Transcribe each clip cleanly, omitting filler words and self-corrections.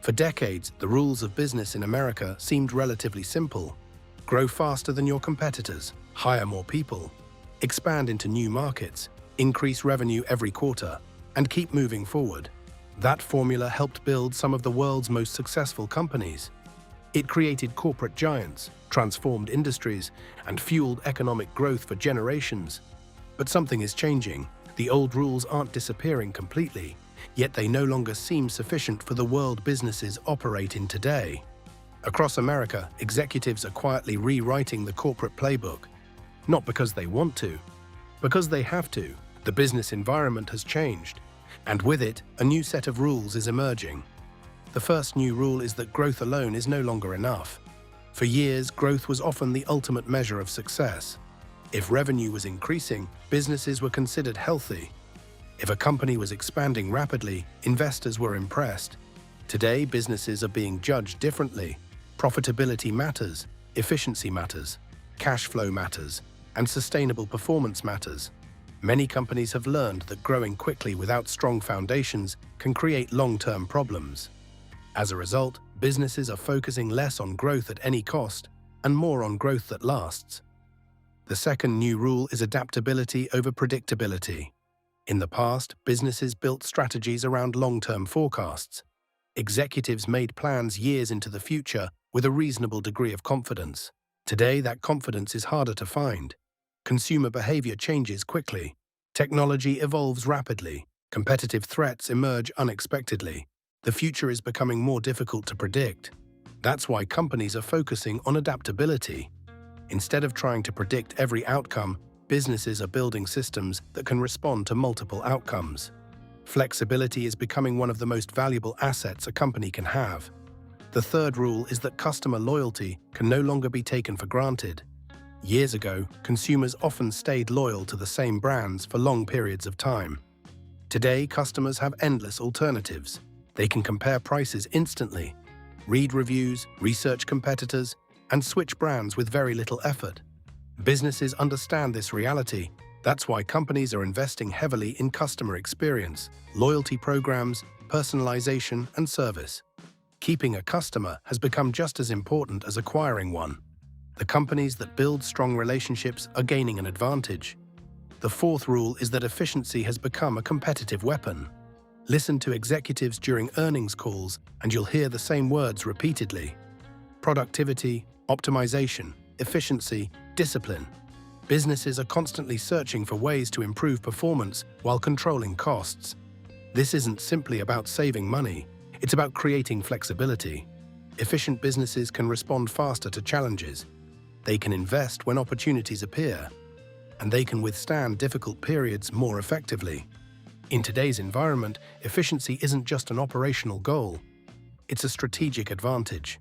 For decades, the rules of business in America seemed relatively simple. Grow faster than your competitors, hire more people, expand into new markets, increase revenue every quarter, and keep moving forward. That formula helped build some of the world's most successful companies. It created corporate giants, transformed industries, and fueled economic growth for generations. But something is changing. The old rules aren't disappearing completely, yet they no longer seem sufficient for the world businesses operate in today. Across America, executives are quietly rewriting the corporate playbook. Not because they want to, because they have to. The business environment has changed, and with it, a new set of rules is emerging. The first new rule is that growth alone is no longer enough. For years, growth was often the ultimate measure of success. If revenue was increasing, businesses were considered healthy. If a company was expanding rapidly, investors were impressed. Today, businesses are being judged differently. Profitability matters, efficiency matters, cash flow matters, and sustainable performance matters. Many companies have learned that growing quickly without strong foundations can create long-term problems. As a result, businesses are focusing less on growth at any cost and more on growth that lasts. The second new rule is adaptability over predictability. In the past, businesses built strategies around long-term forecasts. Executives made plans years into the future with a reasonable degree of confidence. Today, that confidence is harder to find. Consumer behavior changes quickly. Technology evolves rapidly. Competitive threats emerge unexpectedly. The future is becoming more difficult to predict. That's why companies are focusing on adaptability. Instead of trying to predict every outcome, businesses are building systems that can respond to multiple outcomes. Flexibility is becoming one of the most valuable assets a company can have. The third rule is that customer loyalty can no longer be taken for granted. Years ago, consumers often stayed loyal to the same brands for long periods of time. Today, customers have endless alternatives. They can compare prices instantly, read reviews, research competitors, and switch brands with very little effort. Businesses understand this reality. That's why companies are investing heavily in customer experience, loyalty programs, personalization, and service. Keeping a customer has become just as important as acquiring one. The companies that build strong relationships are gaining an advantage. The fourth rule is that efficiency has become a competitive weapon. Listen to executives during earnings calls, and you'll hear the same words repeatedly. Productivity, optimization, efficiency, discipline. Businesses are constantly searching for ways to improve performance while controlling costs. This isn't simply about saving money, it's about creating flexibility. Efficient businesses can respond faster to challenges. They can invest when opportunities appear, and they can withstand difficult periods more effectively. In today's environment, efficiency isn't just an operational goal, it's a strategic advantage.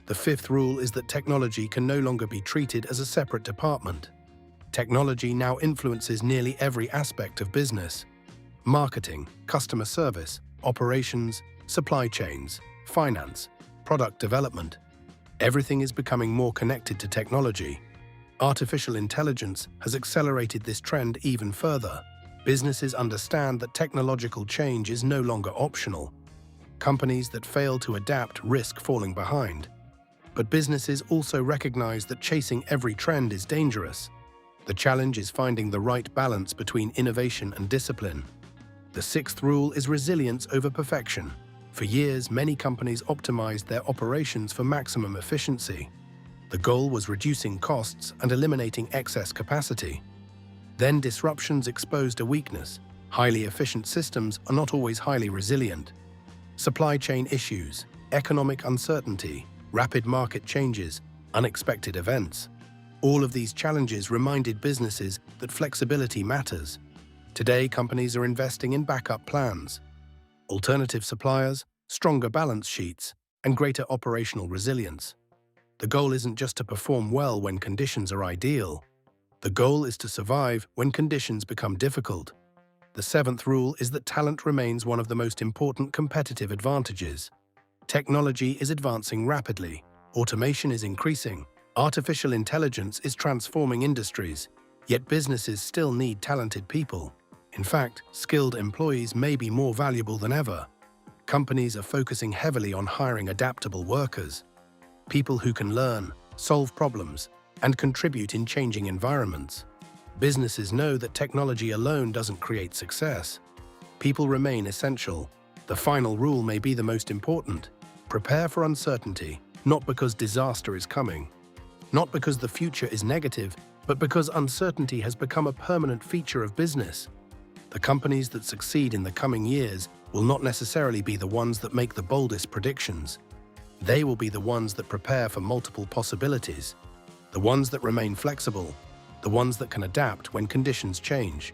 The fifth rule is that technology can no longer be treated as a separate department. Technology now influences nearly every aspect of business. Marketing, customer service, operations, supply chains, finance, product development. Everything is becoming more connected to technology. Artificial intelligence has accelerated this trend even further. Businesses understand that technological change is no longer optional. Companies that fail to adapt risk falling behind. But businesses also recognize that chasing every trend is dangerous. The challenge is finding the right balance between innovation and discipline. The sixth rule is resilience over perfection. For years, many companies optimized their operations for maximum efficiency. The goal was reducing costs and eliminating excess capacity. Then disruptions exposed a weakness. Highly efficient systems are not always highly resilient. Supply chain issues, economic uncertainty, rapid market changes, unexpected events. All of these challenges reminded businesses that flexibility matters. Today, companies are investing in backup plans, alternative suppliers, stronger balance sheets, and greater operational resilience. The goal isn't just to perform well when conditions are ideal. The goal is to survive when conditions become difficult. The seventh rule is that talent remains one of the most important competitive advantages. Technology is advancing rapidly. Automation is increasing. Artificial intelligence is transforming industries. Yet businesses still need talented people. In fact, skilled employees may be more valuable than ever. Companies are focusing heavily on hiring adaptable workers, people who can learn, solve problems, and contribute in changing environments. Businesses know that technology alone doesn't create success. People remain essential. The final rule may be the most important. Prepare for uncertainty, not because disaster is coming, not because the future is negative, but because uncertainty has become a permanent feature of business. The companies that succeed in the coming years will not necessarily be the ones that make the boldest predictions. They will be the ones that prepare for multiple possibilities, the ones that remain flexible, the ones that can adapt when conditions change.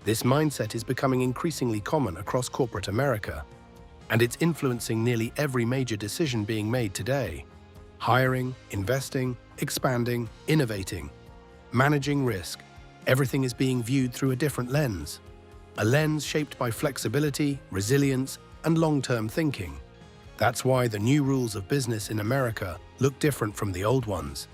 This mindset is becoming increasingly common across corporate America, and it's influencing nearly every major decision being made today. Hiring, investing, expanding, innovating, managing risk. Everything is being viewed through a different lens. A lens shaped by flexibility, resilience, and long-term thinking. That's why the new rules of business in America look different from the old ones.